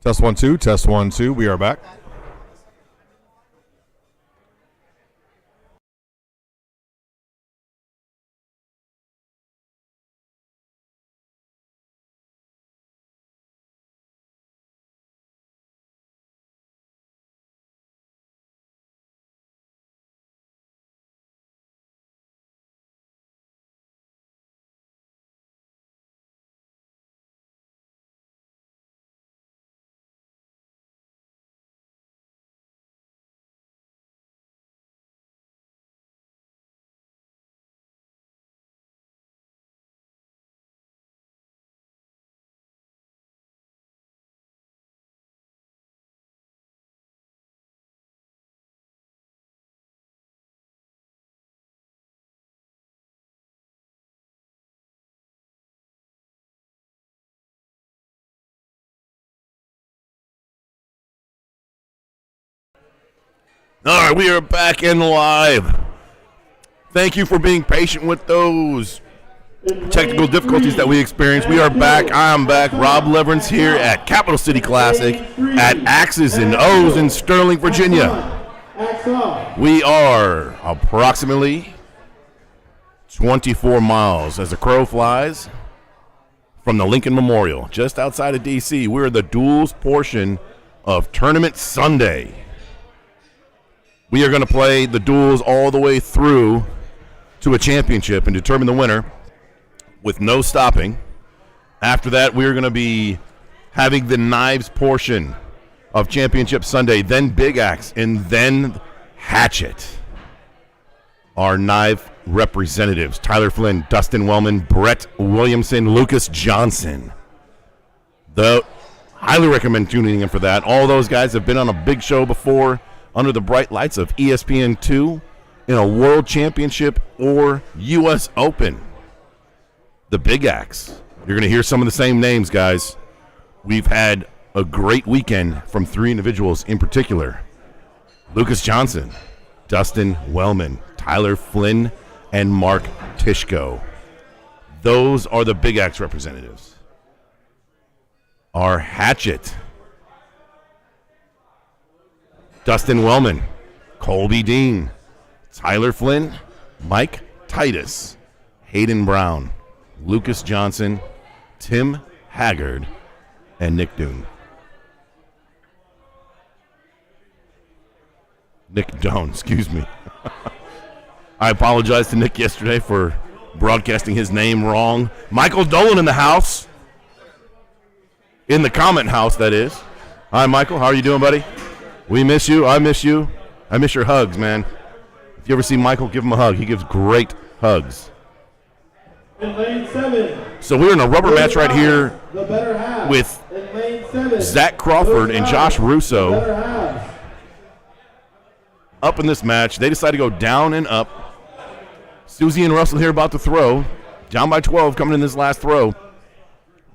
Test 1 2, test 1 2. We are back. All right, we are back and live. Thank you for being patient with those technical difficulties that we experienced. We are back. I'm back. Rob Leverance here at Capital City Classic at Axes and O's in Sterling, Virginia. We are approximately 24 miles as the crow flies from the Lincoln Memorial, just outside of D.C. We're the Duels portion of Tournament Sunday. We are going to play the duels all the way through to a championship and determine the winner with no stopping. After that, we are going to be having the knives portion of Championship Sunday, then Big Axe, and then Hatchet. Our knife representatives, Tyler Flynn, Dustin Wellman, Brett Williamson, Lucas Johnson. Highly recommend tuning in for that. All those guys have been on a big show before, under the bright lights of ESPN2 in a World Championship or U.S. Open. The Big Axe. You're going to hear some of the same names, guys. We've had a great weekend from three individuals in particular. Lucas Johnson, Dustin Wellman, Tyler Flynn, and Mark Tishko. Those are the Big Axe representatives. Our Hatchet. Dustin Wellman, Colby Dean, Tyler Flynn, Mike Titus, Hayden Brown, Lucas Johnson, Tim Haggard, and Nick Doon. Nick Doan, excuse me. I apologize to Nick yesterday for broadcasting his name wrong. Michael Dolan in the house. In the comment house, that is. Hi, Michael. How are you doing, buddy? We miss you. I miss you. I miss your hugs, man. If you ever see Michael, give him a hug. He gives great hugs. In lane 7. So we're in a rubber match right here with Zach Crawford and Josh Russo. Up in this match. They decide to go down and up. Susie and Russell here about to throw. Down by 12 coming in this last throw.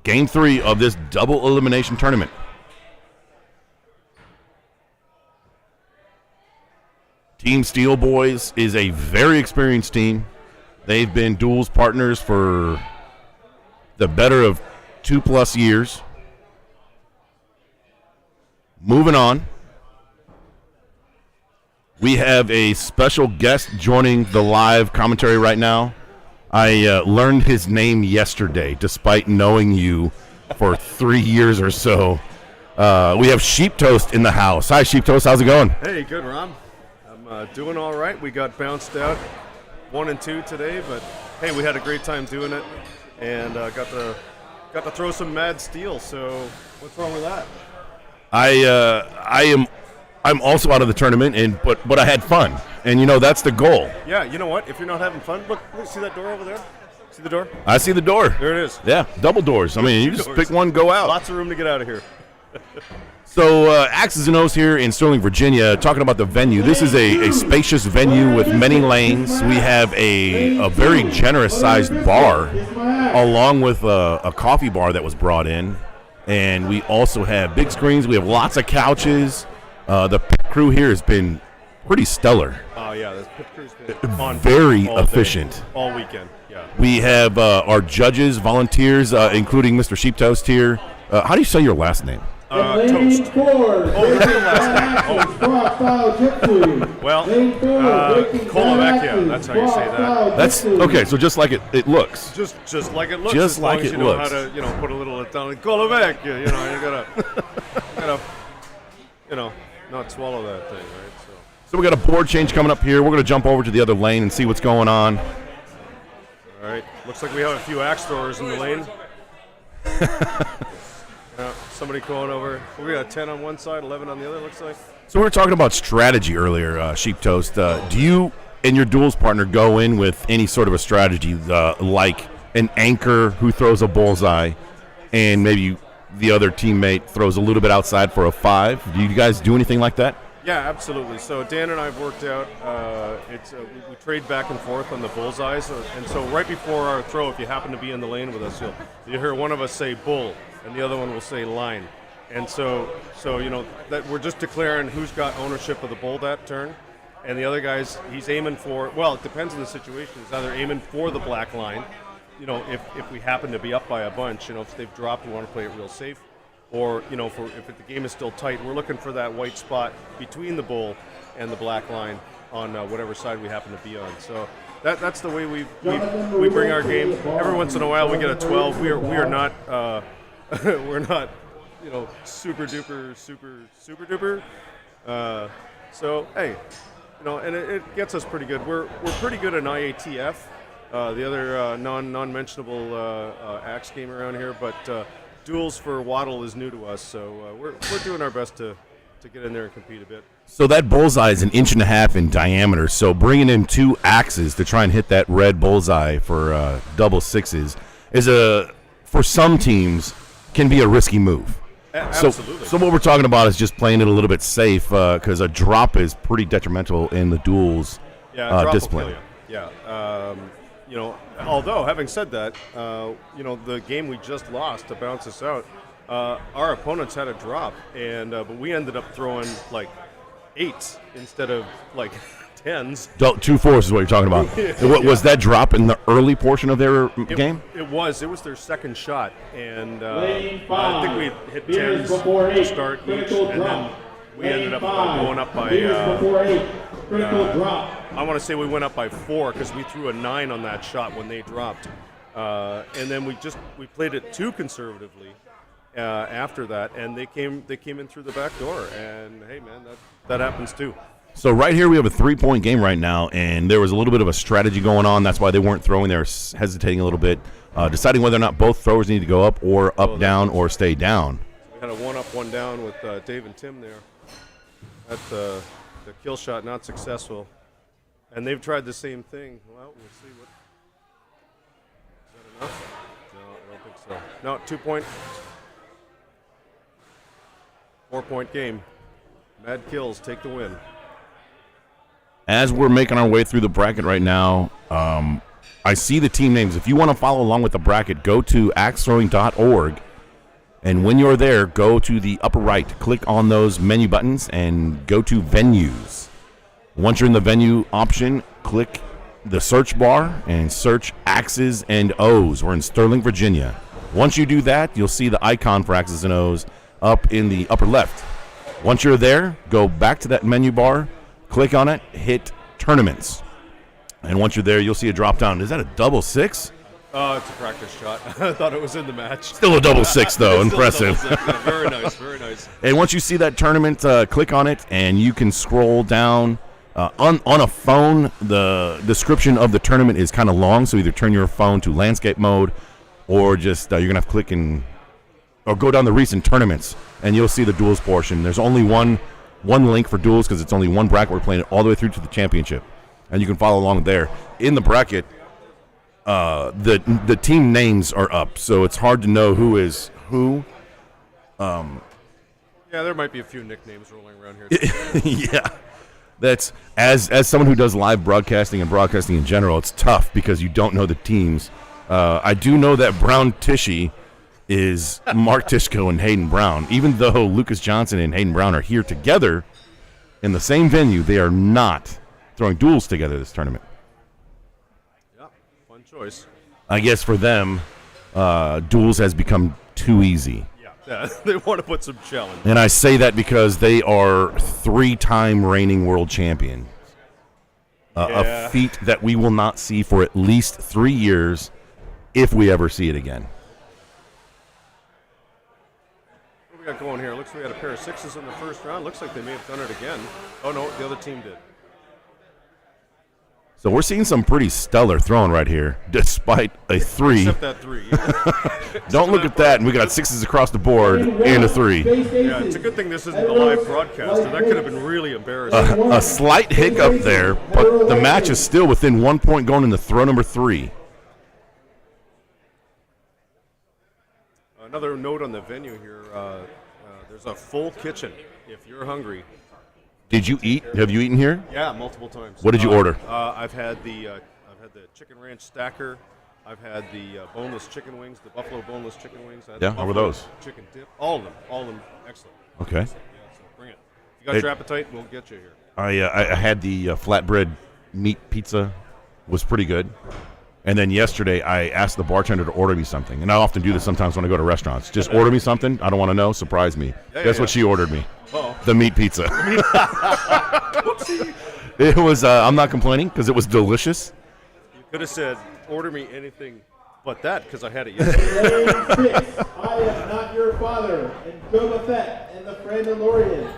Game 3 of this double elimination tournament. Team Steel Boys is a very experienced team. They've been Duels partners for the better of 2+ years. Moving on. We have a special guest joining the live commentary right now. I learned his name yesterday, despite knowing you for 3 years or so. We have Sheep Toast in the house. Hi, Sheep Toast. How's it going? Hey, good, Ron. I'm doing all right. We got bounced out 1 and 2 today, but hey, we had a great time doing it, and got to throw some mad steel. So what's wrong with that? I'm also out of the tournament, but I had fun, and that's the goal. Yeah, you know what? If you're not having fun, look, see that door over there? See the door? I see the door. There it is. Yeah, double doors. I mean, you just pick one, go out. Lots of room to get out of here. So Axes and O's here in Sterling, Virginia, talking about the venue. This is a spacious venue with many lanes. We have a very generous-sized bar, along with a coffee bar that was brought in. And we also have big screens. We have lots of couches. The pit crew here has been pretty stellar. Oh, yeah, the pit crew's been on very all efficient. Day, all weekend, yeah. We have our judges, volunteers, including Mr. Sheep Toast here. How do you say your last name? Toast. Oh, there's the last name. Oh. Well, Kolovecchia, that's how you say that. That's okay. So just like it looks. Just like it looks. Just as long like as it you know looks. how to, put a little Italian Kolovecchia. You gotta, not swallow that thing, right? So we got a board change coming up here. We're going to jump over to the other lane and see what's going on. All right. Looks like we have a few axe throwers in the lane. Somebody going over. We got 10 on one side, 11 on the other, looks like. So we were talking about strategy earlier, Sheep Toast. Do you and your duels partner go in with any sort of a strategy, like an anchor who throws a bullseye and maybe the other teammate throws a little bit outside for a 5? Do you guys do anything like that? Yeah, absolutely. So Dan and I have worked out. We trade back and forth on the bullseyes, and so right before our throw, if you happen to be in the lane with us, you'll hear one of us say bull, and the other one will say line, and so that we're just declaring who's got ownership of the bull that turn, and the other guy's he's aiming for. Well, it depends on the situation. He's either aiming for the black line, if we happen to be up by a bunch, if they've dropped, we want to play it real safe. Or, if the game is still tight, we're looking for that white spot between the bull and the black line on whatever side we happen to be on. So that's the way we bring our game. Every once in a while we get a 12. We are not we're not super duper super duper. So hey, and it gets us pretty good. We're pretty good in IATF, the other non-mentionable axe game around here, but. Duels for Quatto is new to us, so we're doing our best to get in there and compete a bit. So that bullseye is 1.5 inches in diameter, so bringing in 2 axes to try and hit that red bullseye for double sixes is for some teams, can be a risky move. Absolutely. So what we're talking about is just playing it a little bit safe, because a drop is pretty detrimental in the duels discipline. Will kill you. Yeah. Although, having said that, the game we just lost to bounce us out, our opponents had a drop, and but we ended up throwing like 8s instead of like 10s. 2 4s is what you're talking about. Was that drop in the early portion of their game? It was their second shot, and I think we hit 10s to start each, and then we ended up going up by. I want to say we went up by 4 because we threw a 9 on that shot when they dropped, and then we played it too conservatively after that, and they came in through the back door, and hey man, that happens too. So right here we have a 3-point game right now, and there was a little bit of a strategy going on. That's why they weren't throwing. They were hesitating a little bit, deciding whether or not both throwers need to go up or up down or stay down. We had a 1 up 1 down with Dave and Tim there. That's the kill shot not successful. And they've tried the same thing. Well, we'll see what. Is that enough? No, I don't think so. No, 2-point. 4-point game. Mad kills take the win. As we're making our way through the bracket right now, I see the team names. If you want to follow along with the bracket, go to axethrowing.org. And when you're there, go to the upper right, click on those menu buttons, and go to venues. Once you're in the venue option, click the search bar and search Axes and O's. We're in Sterling, Virginia. Once you do that, you'll see the icon for Axes and O's up in the upper left. Once you're there, go back to that menu bar, click on it, hit Tournaments. And once you're there, you'll see a drop down. Is that a double 6? It's a practice shot. I thought it was in the match. Still a double 6, though. Impressive. Yeah, very nice, very nice. And once you see that tournament, click on it, and you can scroll down. On a phone, the description of the tournament is kind of long, so either turn your phone to landscape mode or just you're going to have to click or go down the recent tournaments, and you'll see the duels portion. There's only one link for duels because it's only one bracket. We're playing it all the way through to the championship, and you can follow along there. In the bracket, the team names are up, so it's hard to know who is who. Yeah, there might be a few nicknames rolling around here. Yeah. That's as someone who does live broadcasting and broadcasting in general, it's tough because you don't know the teams. I do know that Brown Tishy is Mark Tishko and Hayden Brown. Even though Lucas Johnson and Hayden Brown are here together in the same venue, they are not throwing duels together this tournament. Yeah, fun choice. I guess for them, duels has become too easy. Yeah, Yeah, they want to put some challenge. And I say that because they are 3-time reigning world champion. A feat that we will not see for at least 3 years if we ever see it again. What do we got going here? Looks like we had a pair of 6s in the first round. Looks like they may have done it again. Oh, no, the other team did. So we're seeing some pretty stellar throwing right here, despite a 3. Except that 3. Don't look at that, and we got 6s across the board and a 3. Yeah, it's a good thing this isn't the live broadcast, or that could have been really embarrassing. A slight hiccup there, but the match is still within 1 point going into throw number 3. Another note on the venue here, there's a full kitchen if you're hungry. Did you eat? Have you eaten here? Yeah, multiple times. What did you order? I've had the chicken ranch stacker. I've had the boneless chicken wings, the buffalo boneless chicken wings. Yeah, how were those? Chicken dip. All of them, excellent. Okay. Yeah, so bring it. If you got your appetite, we'll get you here. I had the flatbread meat pizza, was pretty good. And then yesterday, I asked the bartender to order me something. And I often do this sometimes when I go to restaurants. Just order me something. I don't want to know. Surprise me. Guess what she ordered me? Uh-oh. The meat pizza. It was, I'm not complaining because it was delicious. You could have said, order me anything but that because I had it yesterday. Lane 6, I am not your father, and Boba Fett and the Mandalorian.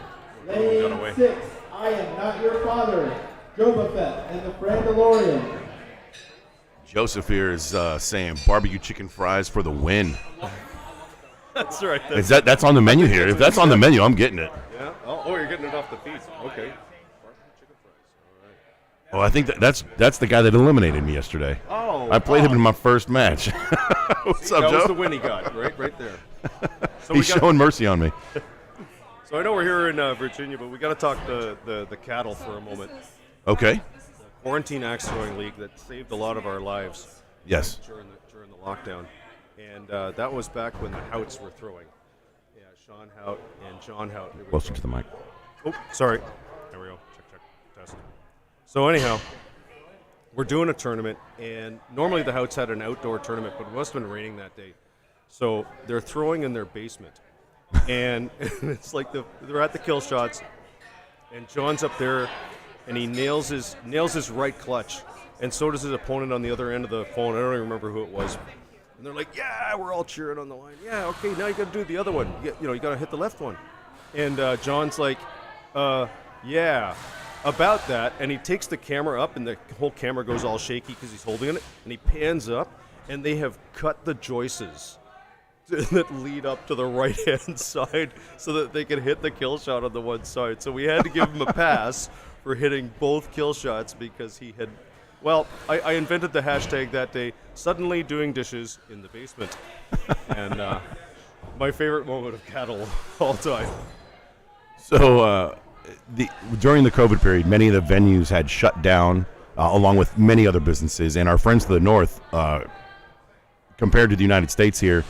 Lane 6, I am not your father, Boba Fett and the Mandalorian. Joseph here is saying barbecue chicken fries for the win. That's right. That's on the menu here? If that's on the menu, I'm getting it. Yeah. Oh, you're getting it off the feet. Okay. Oh, I think that's the guy that eliminated me yesterday. Oh. I played him in my first match. What's up, That Joe? was the win he got, right there. So He's showing mercy on me. So I know we're here in Virginia, but we got to talk the cattle for a moment. Okay. Quarantine axe throwing league that saved a lot of our lives. Yes. During the lockdown, and that was back when the Houts were throwing. Yeah, Sean Hout and John Hout. Closer to the mic. Oh, sorry. There we go. Check. Test. So anyhow, we're doing a tournament, and normally the Houts had an outdoor tournament, but it must have been raining that day. So they're throwing in their basement, and it's like they're at the kill shots, and John's up there, and he nails his right clutch, and so does his opponent on the other end of the phone. I don't even remember who it was. And they're like, yeah, we're all cheering on the line. Yeah, okay, now you got to do the other one. You got to hit the left one. And John's like, yeah, about that. And he takes the camera up, and the whole camera goes all shaky because he's holding it. And he pans up, and they have cut the joists that lead up to the right-hand side so that they can hit the kill shot on the one side. So we had to give him a pass for hitting both kill shots because he had, well, I invented the hashtag that day, suddenly doing dishes in the basement. And my favorite moment of cattle of all time. So during the COVID period, many of the venues had shut down, along with many other businesses. And our friends to the north, compared to the United States here,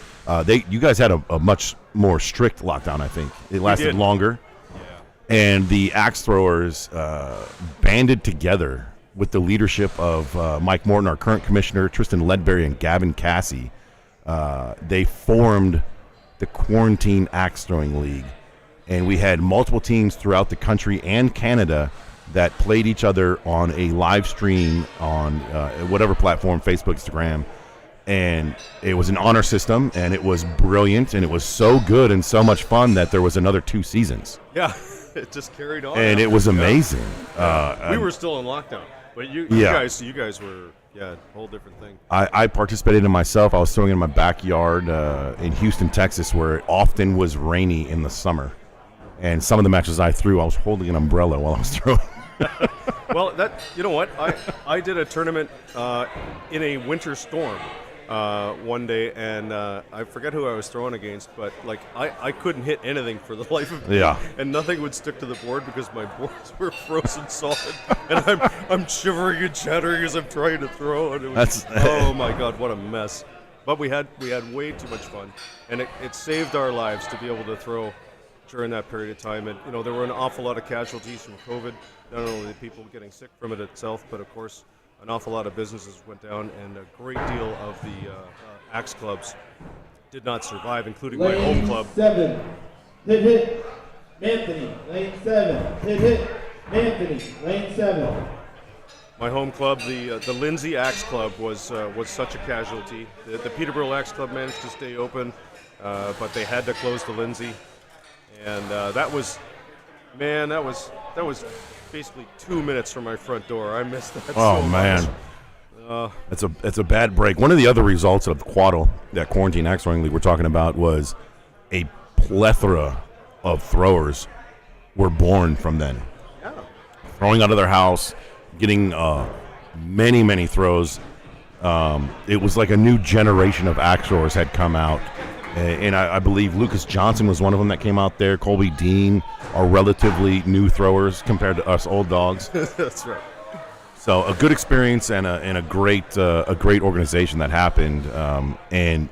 you guys had a much more strict lockdown, I think. It lasted longer. Yeah. And the axe throwers banded together with the leadership of Mike Morton, our current commissioner, Tristan Ledberry, and Gavin Cassie. They formed the Quarantine Axe Throwing League. And we had multiple teams throughout the country and Canada that played each other on a live stream on whatever platform, Facebook, Instagram. And it was an honor system, and it was brilliant, and it was so good and so much fun that there was another 2 seasons. Yeah, it just carried on. And it was amazing. We were still in lockdown, but you guys were, a whole different thing. I participated in myself. I was throwing in my backyard in Houston, Texas, where it often was rainy in the summer. And some of the matches I threw, I was holding an umbrella while I was throwing. Well, you know what? I did a tournament in a winter storm one day, and I forget who I was throwing against, but like I couldn't hit anything for the life of me. Yeah. And nothing would stick to the board because my boards were frozen solid, and I'm shivering and shattering as I'm trying to throw, and it was oh my God, what a mess. But we had way too much fun, and it saved our lives to be able to throw during that period of time. And there were an awful lot of casualties from COVID, not only people getting sick from it itself, but of course an awful lot of businesses went down, and a great deal of the axe clubs did not survive, including my Lane home club. 7. Hit. Anthony. Lane 7. Hit. Anthony. Lane 7. My home club, the Lindsay Axe Club, was such a casualty. The Peterborough Axe Club managed to stay open, but they had to close the Lindsay, and that was basically 2 minutes from my front door. I missed that. Oh, so man. much. It's a bad break. One of the other results of Quatto, that quarantine axe throwing league we're talking about, was a plethora of throwers were born from then. Yeah. Throwing out of their house, getting many throws. It was like a new generation of axe throwers had come out. And I believe Lucas Johnson was one of them that came out there. Colby Dean are relatively new throwers compared to us old dogs. That's right. So a good experience and a great organization that happened. And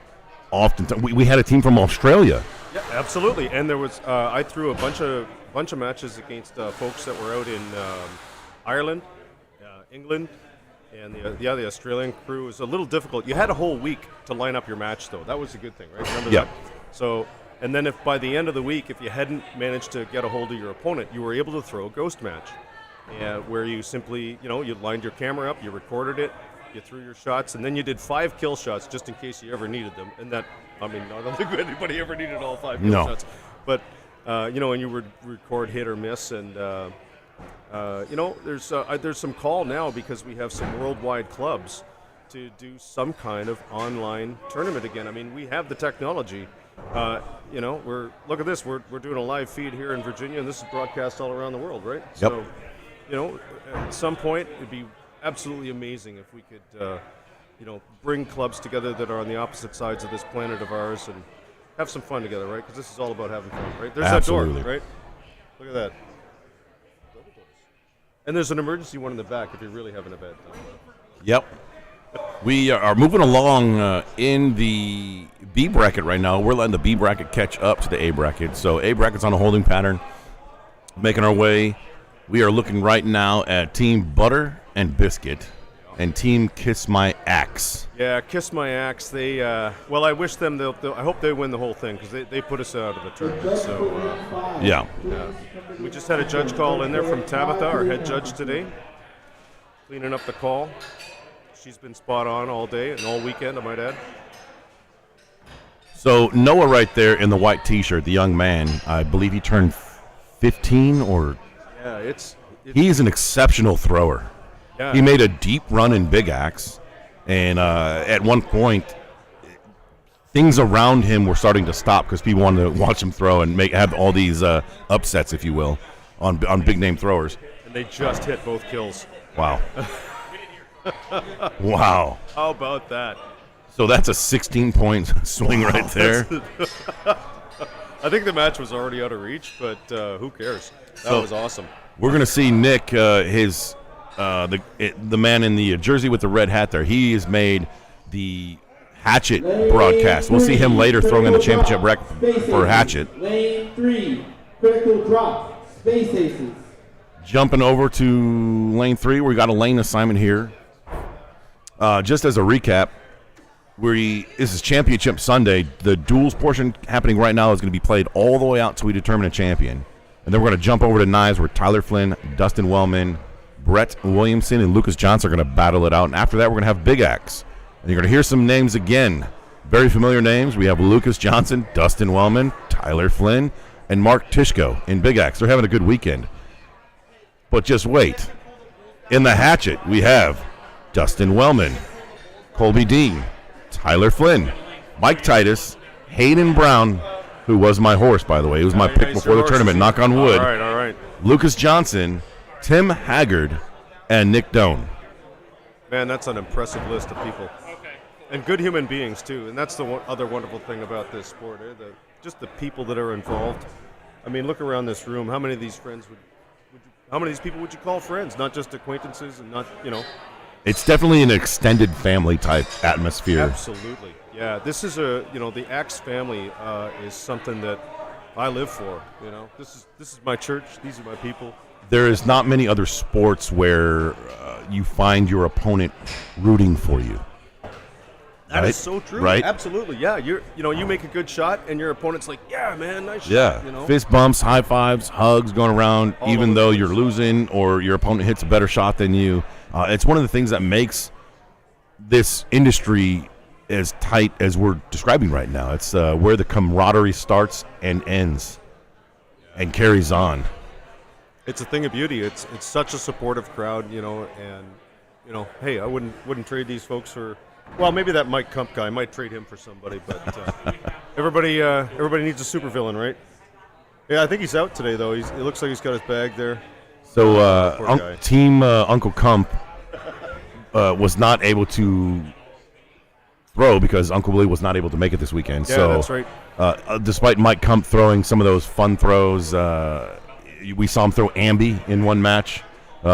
often we had a team from Australia. Yeah, absolutely. And there was I threw a bunch of matches against folks that were out in Ireland, England, and the Australian crew was a little difficult. You had a whole week to line up your match, though. That was a good thing, right? Remember Yeah. that? So, and then if by the end of the week, if you hadn't managed to get a hold of your opponent, you were able to throw a ghost match, where you simply, you lined your camera up, you recorded it, you threw your shots, and then you did 5 kill shots just in case you ever needed them. And that, I don't think anybody ever needed all 5 kill shots. But, and you would record hit or miss, and there's some call now because we have some worldwide clubs to do some kind of online tournament again. I mean, we have the technology. Look at this. We're doing a live feed here in Virginia, and this is broadcast all around the world, right? Yep. So, at some point, it'd be absolutely amazing if we could, bring clubs together that are on the opposite sides of this planet of ours and have some fun together, right? Because this is all about having fun, right? There's Absolutely. that door, right? Look at that. And there's an emergency one in the back if you're really having a bad time. Yep. We are moving along in the B bracket right now. We're letting the B bracket catch up to the A bracket. So A bracket's on a holding pattern, making our way. We are looking right now at Team Butter and Biscuit and Team Kiss My Axe. Yeah, Kiss My Axe. They, I wish them. I hope they win the whole thing because they put us out of the tournament. So, Yeah. we just had a judge call in there from Tabitha, our head judge today, cleaning up the call. She's been spot on all day and all weekend, I might add. So Noah right there in the white T-shirt, the young man, I believe he turned 15 or... Yeah, He's an exceptional thrower. Yeah. He made a deep run in Big Axe, and at one point, things around him were starting to stop because people wanted to watch him throw and have all these upsets, if you will, on big-name throwers. And they just hit both kills. Wow. Wow. How about that? So that's a 16-point swing right there. I think the match was already out of reach, but who cares? That was awesome. We're going to see Nick, the man in the jersey with the red hat there. He has made the Hatchet broadcast. We'll see him later throwing in the championship bracket for Hatchet. Lane 3, critical drop, Space Aces. Jumping over to lane 3, we got a lane assignment here. Just as a recap, this is Championship Sunday. The duels portion happening right now is going to be played all the way out till we determine a champion. And then we're going to jump over to knives where Tyler Flynn, Dustin Wellman, Brett Williamson, and Lucas Johnson are going to battle it out. And after that, we're going to have Big Axe. And you're going to hear some names again. Very familiar names. We have Lucas Johnson, Dustin Wellman, Tyler Flynn, and Mark Tishko in Big Axe. They're having a good weekend. But just wait. In the Hatchet, we have Dustin Wellman, Colby Dean, Tyler Flynn, Mike Titus, Hayden Brown, who was my horse, by the way. He was my pick before the tournament. Knock on wood. All right. Lucas Johnson, Tim Haggard, and Nick Doan. Man, that's an impressive list of people. Okay. And good human beings, too. And that's the other wonderful thing about this sport, just the people that are involved. I mean, look around this room. How many of these friends how many of these people would you call friends? Not just acquaintances and not, It's definitely an extended family type atmosphere. Absolutely. Yeah, this is the Axe family is something that I live for, This is my church. These are my people. There is not many other sports where you find your opponent rooting for you. That right? is so true. Right? Absolutely. Yeah. You make a good shot, and your opponent's like, yeah, man, nice Yeah. shot. You know? Fist bumps, high fives, hugs going around, All even over though the you're place. losing or your opponent hits a better shot than you. It's one of the things that makes this industry as tight as we're describing right now. It's where the camaraderie starts and ends and carries on. It's a thing of beauty. It's such a supportive crowd, and hey, I wouldn't trade these folks for. Well, maybe that Mike Kump guy. I might trade him for somebody, but everybody needs a supervillain, right? Yeah, I think he's out today though. It looks like he's got his bag there. So Poor guy. Team Uncle Kump was not able to throw because Uncle Willie was not able to make it this weekend. Yeah, so that's right. Despite Mike Kump throwing some of those fun throws, we saw him throw Ambi in one match.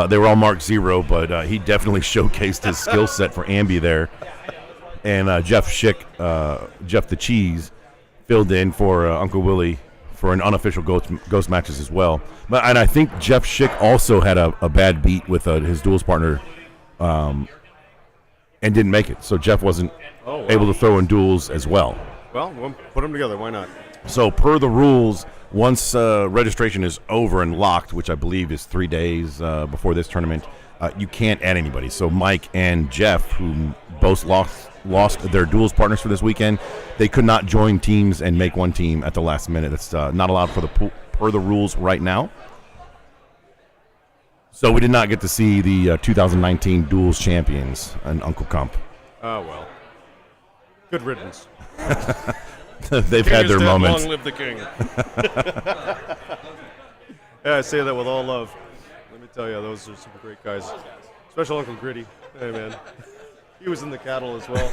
They were all marked 0, but he definitely showcased his skill set for Ambi there. And Jeff Schick, Jeff the Cheese, filled in for Uncle Willie for an unofficial ghost matches as well. And I think Jeff Schick also had a bad beat with his duels partner and didn't make it. So Jeff wasn't able to throw in duels as well. Well, we'll put them together. Why not? So per the rules, once registration is over and locked, which I believe is 3 days before this tournament, you can't add anybody. So Mike and Jeff, who both lost their duels partners for this weekend, they could not join teams and make one team at the last minute. It's not allowed per the rules right now. So we did not get to see the 2019 duels champions and Uncle Kump. Oh, well. Good riddance. They've King had is their dead, moments. Long live the king. Yeah, I say that with all love. Let me tell you, those are some great guys. Special Uncle Gritty. Hey, man. He was in the cattle as well.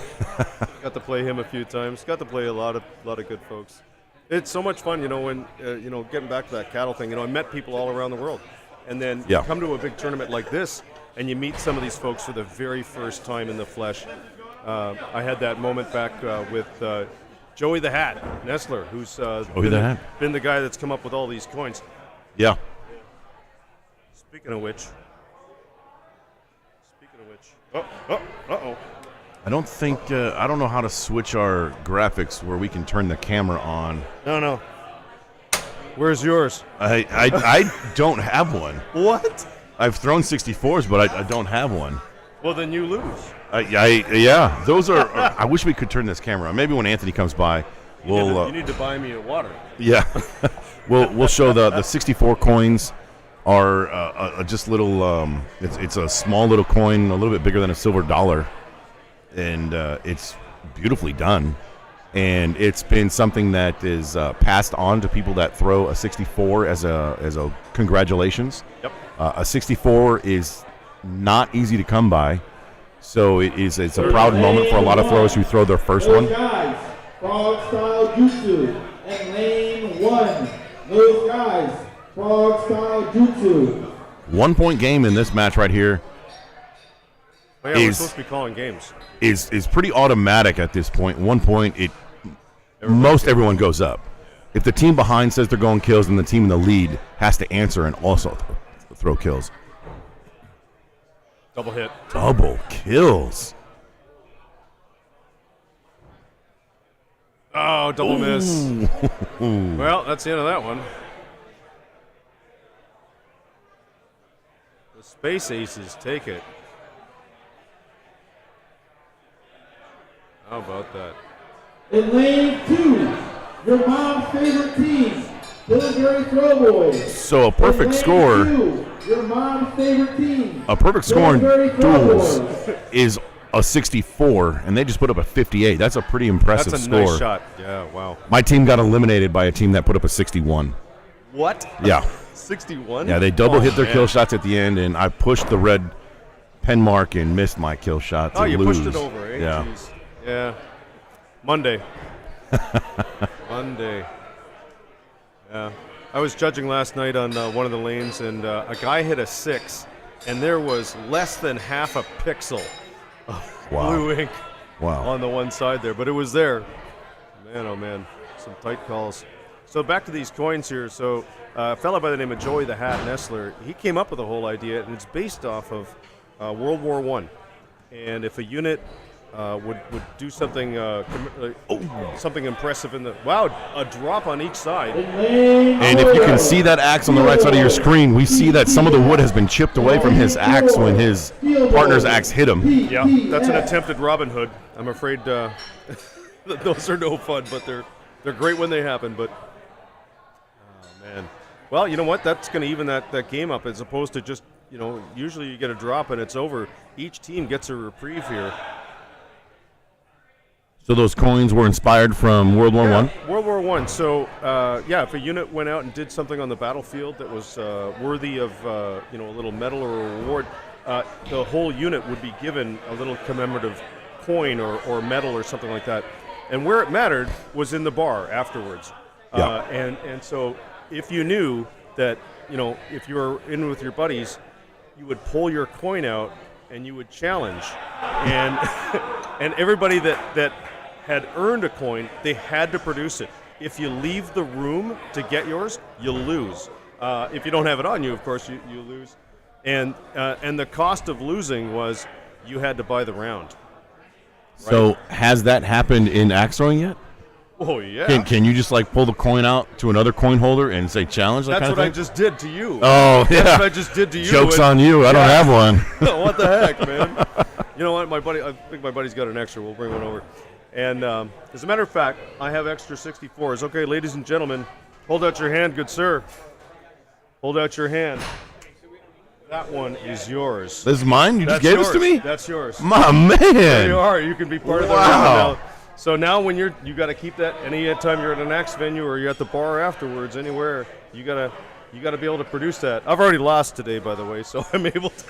Got to play him a few times. Got to play a lot of good folks. It's so much fun, when getting back to that cattle thing. I met people all around the world, and then you come to a big tournament like this, and you meet some of these folks for the very first time in the flesh. I had that moment back with Joey the Hat Nestler, who's been the guy that's come up with all these coins. Yeah. Speaking of which. Uh-oh. I don't think I don't know how to switch our graphics where we can turn the camera on. No. Where's yours? I don't have one. What? I've thrown 64s, but I don't have one. Well, then you lose. Yeah, those are. I wish we could turn this camera on. Maybe when Anthony comes by, we'll. You need to buy me a water. Yeah, we'll show the 64 coins are just little. It's a small little coin, a little bit bigger than a silver dollar, and it's beautifully done. And it's been something that is passed on to people that throw a 64 as a congratulations. Yep. A 64 is not easy to come by. So it's a proud moment for a lot of throwers who throw their first one. Those guys, frog style jutsu, and lane 1. Those guys, frog style jutsu. 1 point game in this match right here Oh, yeah, we're supposed to be calling games. is pretty automatic at this point. 1 point, everyone goes up. If the team behind says they're going kills, then the team in the lead has to answer and also throw kills. Double hit. Double kills. Oh, double miss. Well, that's the end of that one. The Space Aces take it. How about that? In lane 2, your mom's favorite team, Pillsbury Throwboys. So a perfect In score. lane 2, your mom's favorite team. A perfect score in Pillsbury duels Throwboys. is a 64, and they just put up a 58. That's a pretty impressive That's a score. nice shot. Yeah, wow. My team got eliminated by a team that put up a 61. What? Yeah. 61? Yeah, they double hit their man. kill shots at the end, and I pushed the red pen mark and missed my kill shot to Oh, you lose. pushed it over, eh? Yeah. Jeez. Yeah. Monday. Monday. Yeah. I was judging last night on one of the lanes, and a guy hit a 6, and there was less than half a pixel of Wow. blue ink Wow. on the one side there, but it was there. Man, oh man, some tight calls. So back to these coins here. So a fellow by the name of Joey the Hat Nestler, he came up with the whole idea, and it's based off of World War I. And if a unit would do something something impressive in the a drop on each side. And if you can see that axe on the right side of your screen, we see that some of the wood has been chipped away from his axe when his partner's axe hit him. Yeah, that's an attempted Robin Hood. I'm afraid those are no fun, but they're great when they happen. But oh man, well, you know what? That's going to even that game up as opposed to just usually you get a drop and it's over. Each team gets a reprieve here. So those coins were inspired from World War I? World War I. So, if a unit went out and did something on the battlefield that was worthy of a little medal or a reward, the whole unit would be given a little commemorative coin or medal or something like that. And where it mattered was in the bar afterwards. Yeah. And so if you knew that, if you were in with your buddies, you would pull your coin out and you would challenge. And and everybody that had earned a coin, they had to produce it. If you leave the room to get yours, you lose. If you don't have it on you, of course, you lose. And the cost of losing was you had to buy the round. Right? So has that happened in axe throwing yet? Oh, yeah. Can you just pull the coin out to another coin holder and say challenge? That's what I just did to you. Oh, yeah. That's what I just did to you. Joke's on you. I don't have one. What the heck, man? You know what? I think my buddy's got an extra. We'll bring one over. And as a matter of fact, I have extra 64s. Okay, ladies and gentlemen, hold out your hand, good sir. Hold out your hand. That one is yours. This is mine? You just gave this to me? That's yours. My man. There you are. You can be part of the round Wow. now. So now when you got to keep that any time you're at an axe venue or you're at the bar afterwards, anywhere, you gotta be able to produce that. I've already lost today, by the way, so I'm able to.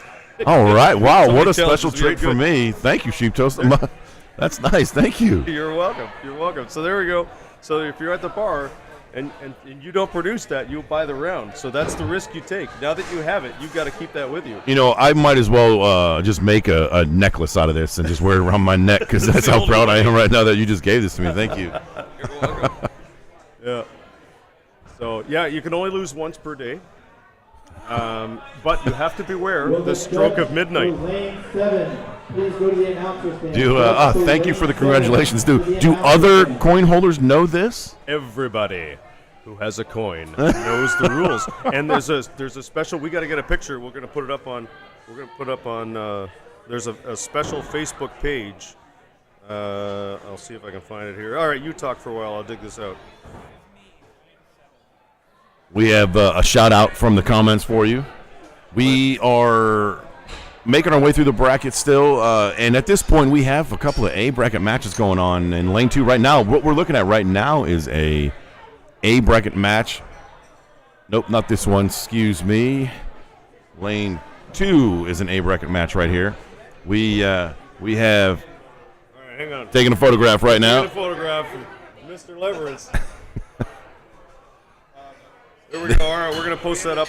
All right. Wow, So what many a special challenges. We treat had for good. me. Thank you, Sheep Toast. That's nice. Thank you. You're welcome. You're welcome. So there we go. So if you're at the bar and you don't produce that, you'll buy the round. So that's the risk you take. Now that you have it, you've got to keep that with you. I might as well just make a necklace out of this and just wear it around my neck because that's how proud I am right now that you just gave this to me. Thank you. You're welcome. Yeah. So, you can only lose once per day. But you have to beware the stroke of midnight. Lane 7, please go to the announcer's stand. Thank you for the congratulations. Do other coin holders know this? Everybody who has a coin knows the rules. And there's a special. We got to get a picture. We're going to put it up on. There's a special Facebook page. I'll see if I can find it here. All right, you talk for a while. I'll dig this out. We have a shout out from the comments for you. We are making our way through the bracket still, and at this point we have a couple of A bracket matches going on in lane 2 right now. What we're looking at right now is a bracket match. Nope, not this one. Excuse me. Lane 2 is an A bracket match right here. We have All right, hang on. taken a photograph right now. Get a photograph of Mr. Leverett. There we go. All right, we're going to post that up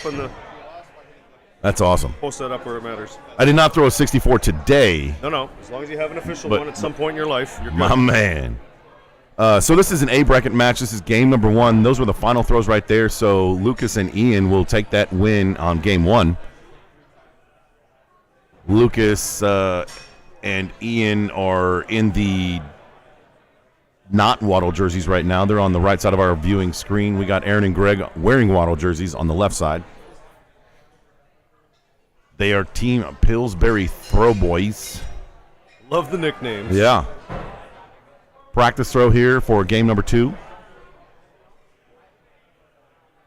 That's awesome. post that up where it matters. I did not throw a 64 today. No. As long as you have an official But- one at some point in your life, you're good. My man. So this is an A bracket match. This is game number 1. Those were the final throws right there. So Lucas and Ian will take that win on game 1. Lucas and Ian are in the not Waddle jerseys right now. They're on the right side of our viewing screen. We got Aaron and Greg wearing Waddle jerseys on the left side. They are Team Pillsbury Throw Boys. Love the nicknames. Yeah. Practice throw here for game number 2.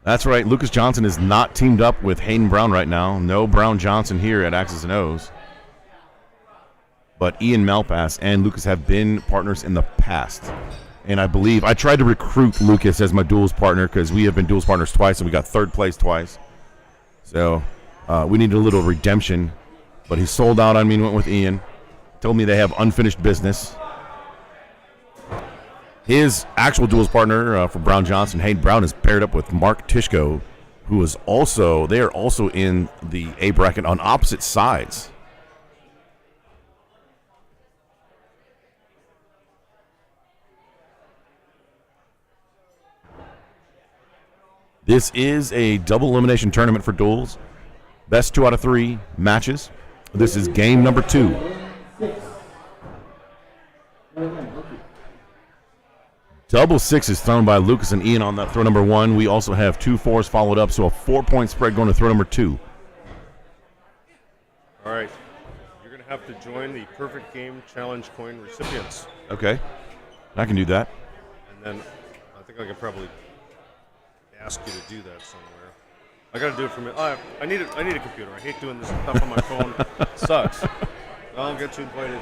That's right. Lucas Johnson is not teamed up with Hayden Brown right now. No Brown Johnson here at Axis and O's. But Ian Malpass and Lucas have been partners in the past. And I believe I tried to recruit Lucas as my duels partner because we have been duels partners twice and we got 3rd place twice. So we needed a little redemption. But he sold out on me and went with Ian. Told me they have unfinished business. His actual duels partner for Brown Johnson, Hayden Brown, is paired up with Mark Tishko, who is also, they are also in the A bracket on opposite sides. This is a double elimination tournament for duels. Best 2 out of 3 matches. This is game number 2. Double sixes thrown by Lucas and Ian on that throw number 1. We also have 2 fours followed up, so a 4-point spread going to throw number 2. All right. You're going to have to join the Perfect Game Challenge coin recipients. Okay. I can do that. And then I think I can probably ask you to do that somewhere. I got to do it for me. I need a computer. I hate doing this stuff on my phone. It sucks. I'll get you invited.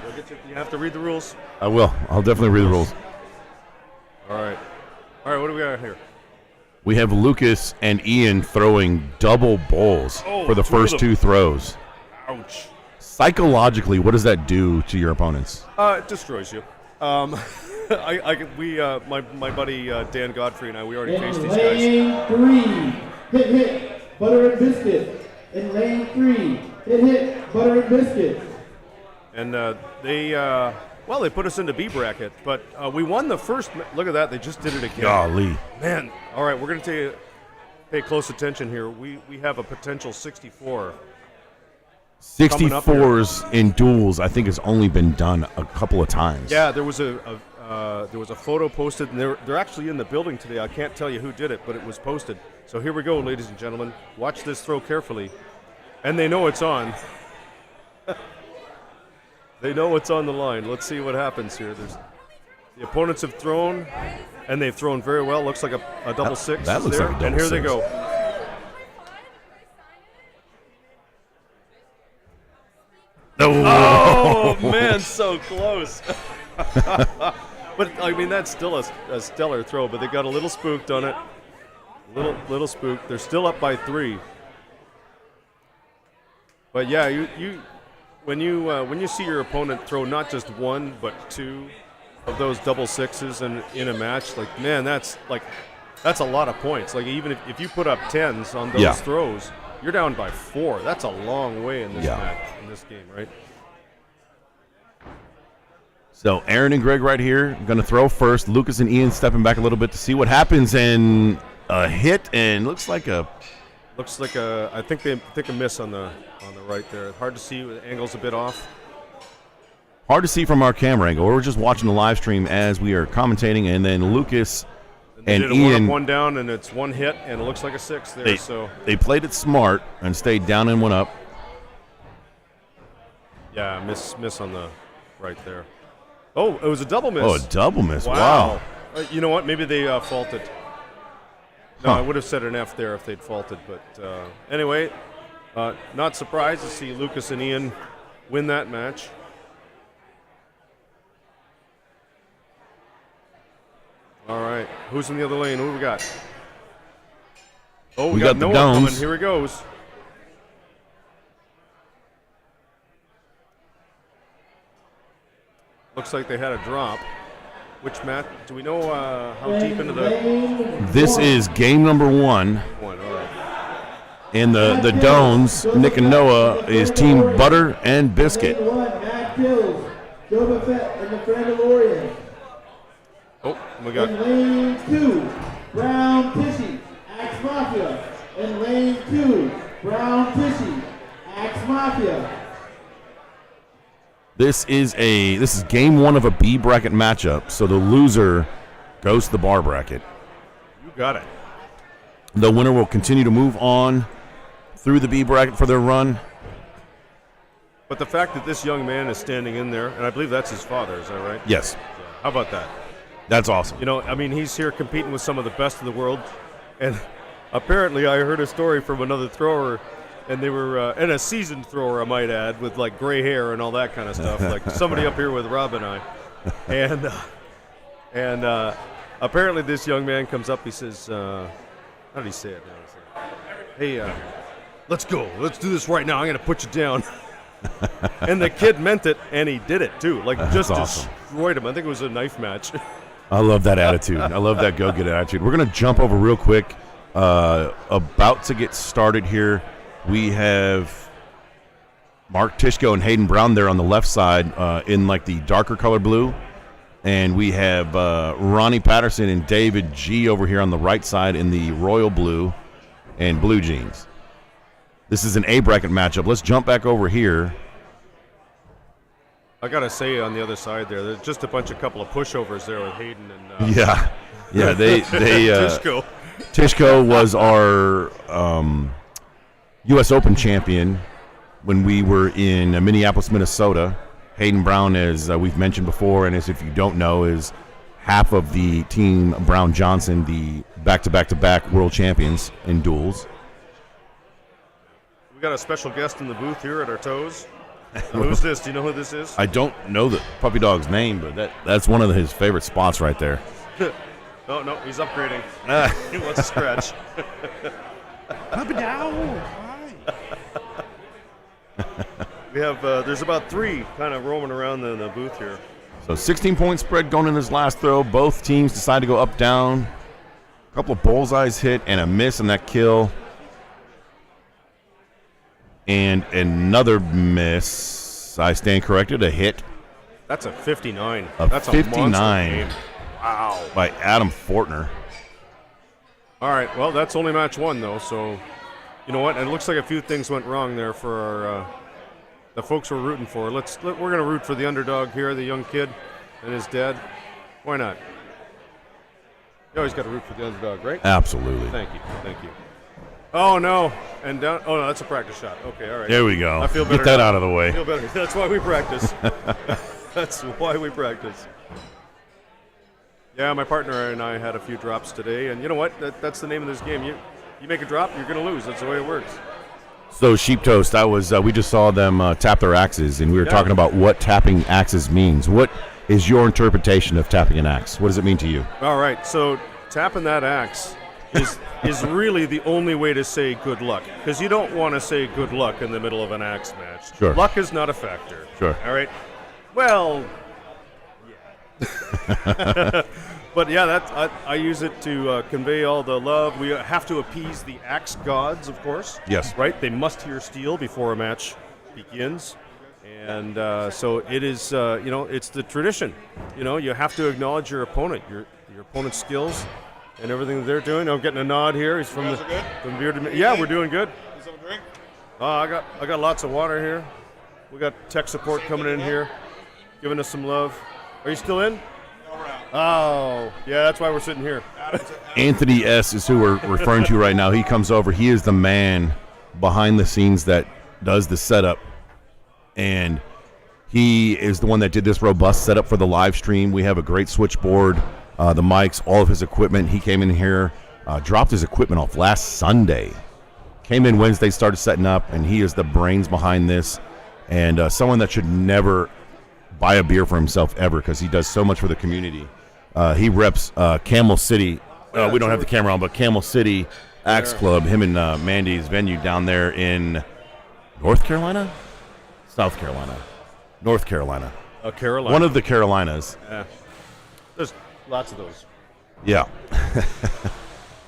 You have to read the rules. I will. I'll definitely read the rules. All right. What do we got here? We have Lucas and Ian throwing double bowls for the first 2 throws. Ouch. Psychologically, what does that do to your opponents? It destroys you. My buddy Dan Godfrey and I, we already faced these guys. Lane 3, hit, butter and biscuit. In lane 3, hit, butter and biscuit. And they put us into B bracket, but we won the first. Look at that, they just did it again. Golly. Man, all right, we're going to pay close attention here. We have a potential 64. 64s in duels, I think, has only been done a couple of times. Yeah, there was a photo posted, and they're actually in the building today. I can't tell you who did it, but it was posted. So here we go, ladies and gentlemen. Watch this throw carefully. And they know it's on. They know it's on the line. Let's see what happens here. The opponents have thrown, and they've thrown very well. Looks like a double six. That looks there. like a double and here six. they go. Oh, man, so close. But, I mean, that's still a stellar throw, but they got a little spooked on it. Little spooked. They're still up by 3. But, yeah, when you see your opponent throw not just 1 but 2 of those double sixes in a match, like, man, that's a lot of points. Like, even if you put up 10s on those throws, you're down by 4. That's a long way in this match, in this game, right? So Aaron and Greg right here going to throw first. Lucas and Ian stepping back a little bit to see what happens, and a hit, and looks like a I think a miss on the right there. Hard to see. The angle's a bit off. Hard to see from our camera angle. We're just watching the live stream as we are commentating, and then Lucas and did a Ian. One down, and it's 1 hit, and it looks like a 6 there. They played it smart and stayed down and went up. Yeah, miss on the right there. Oh, it was a double miss. Oh, a double miss. Wow. You know what? Maybe they faulted. No, I would have said an F there if they'd faulted. But anyway, not surprised to see Lucas and Ian win that match. All right. Who's in the other lane? Who we got? Oh, we got the Noah Domes. coming. Here he goes. Looks like they had a drop. Which match? Do we know how deep into the... This is game number 1. All right. And the Domes, Nick and Noah, is Team Butter and Biscuit. Lane 1, Matt Kills, Joe Buffett and the Frandalorian. Oh, we got... In lane 2, Brown Tishy, Axe Mafia. In lane 2, Brown Tishy, Axe Mafia. This is game 1 of a B bracket matchup, so the loser goes to the bar bracket. You got it. The winner will continue to move on through the B bracket for their run. But the fact that this young man is standing in there, and I believe that's his father, is that right? Yes. Yeah. How about that? That's awesome. You know, I mean, he's here competing with some of the best in the world, and apparently I heard a story from another thrower, and they were, and a seasoned thrower, I might add, with like gray hair and all that kind of stuff, like somebody up here with Rob and I. And apparently this young man comes up, he says, how did he say it now? Hey, let's go. Let's do this right now. I'm going to put you down. And the kid meant it, and he did it too. Like, just awesome. Destroyed him. I think it was a knife match. I love that attitude. I love that go-get attitude. We're going to jump over real quick. About to get started here. We have Mark Tishko and Hayden Brown there on the left side in like the darker color blue. And we have Ronnie Patterson and David G over here on the right side in the royal blue and blue jeans. This is an A bracket matchup. Let's jump back over here. I gotta say, on the other side there's just a couple of pushovers there with Hayden and Yeah. They Tishko. Tishko was our U.S. Open champion when we were in Minneapolis, Minnesota. Hayden Brown, as we've mentioned before, and as if you don't know, is half of the team Brown Johnson, the back-to-back-to-back world champions in duels. We got a special guest in the booth here at our toes. Who's this? Do you know who this is? I don't know the puppy dog's name, but that's one of his favorite spots right there. No, he's upgrading. He wants to stretch. Puppy dog. We have there's about 3 kind of roaming around the booth here. So 16-point spread going in his last throw. Both teams decide to go up, down. A couple of bullseyes hit and a miss on that kill. And another miss. I stand corrected, a hit. That's a 59. That's a 59. monster game. Wow. By Adam Fortner. All right, well, that's only match 1, though, so you know what? It looks like a few things went wrong there for our the folks we're rooting for. We're going to root for the underdog here, the young kid and his dad. Why not? You always got to root for the underdog, right? Absolutely. Thank you. Oh, no. And down. Oh, no, that's a practice shot. Okay, all right. There we go. I feel better Get that now. out of the way. I feel better. That's why we practice. That's why we practice. Yeah, my partner and I had a few drops today, and you know what? That's the name of this game. You make a drop, you're going to lose. That's the way it works. So Sheep Toast, we just saw them tap their axes, and we were talking about what tapping axes means. What is your interpretation of tapping an axe? What does it mean to you? All right, so tapping that axe is really the only way to say good luck, because you don't want to say good luck in the middle of an axe match. Sure. Luck is not a factor. Sure. All right. Well, yeah. But yeah, I use it to convey all the love. We have to appease the axe gods, of course. Yes. Right? They must hear steel before a match begins. And so it is, it's the tradition. You have to acknowledge your opponent, your opponent's skills and everything that they're doing. I'm getting a nod here. He's from from Bearded. Yeah, we're doing good. Is that a drink? I got lots of water here. We got tech support coming in here, giving us some love. Are you still in? Oh, yeah, that's why we're sitting here. Anthony S. is who we're referring to right now. He comes over. He is the man behind the scenes that does the setup. And he is the one that did this robust setup for the live stream. We have a great switchboard, the mics, all of his equipment. He came in here, dropped his equipment off last Sunday. Came in Wednesday, started setting up, and he is the brains behind this. And someone that should never buy a beer for himself ever, because he does so much for the community. He reps Camel City. We don't have the camera on, but Camel City Axe Club, him and Mandy's venue down there in North Carolina? South Carolina. North Carolina. Carolina. One of the Carolinas. Yeah. There's lots of those. Yeah.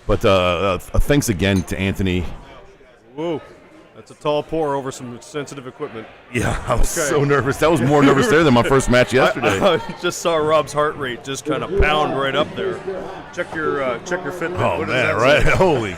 But thanks again to Anthony. Whoa. That's a tall pour over some sensitive equipment. Yeah, I was so nervous. That was more nervous there than my first match yesterday. I just saw Rob's heart rate just kind of pound right up there. Check your Fitbit. Oh, What does man, that right? say? Holy